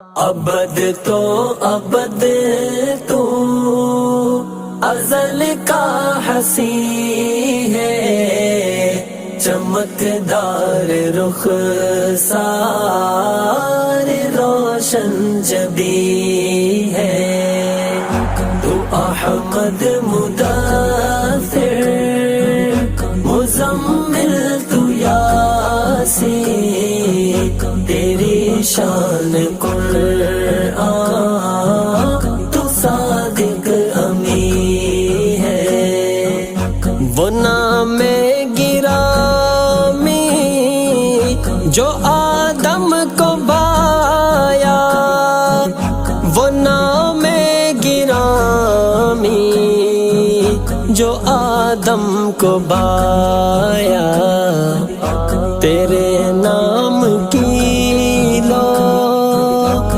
ابد تو ابد تو ازل کا حسین ہے، چمکدار رخ سار روشن جبیں ہے، تو احمد مدثر مزمل تو یاسین، تیری شان قرآن تو صادق امین ہے، وہ نام گرامی جو آدم کو بایا، وہ نام گرامی جو آدم کو بایا،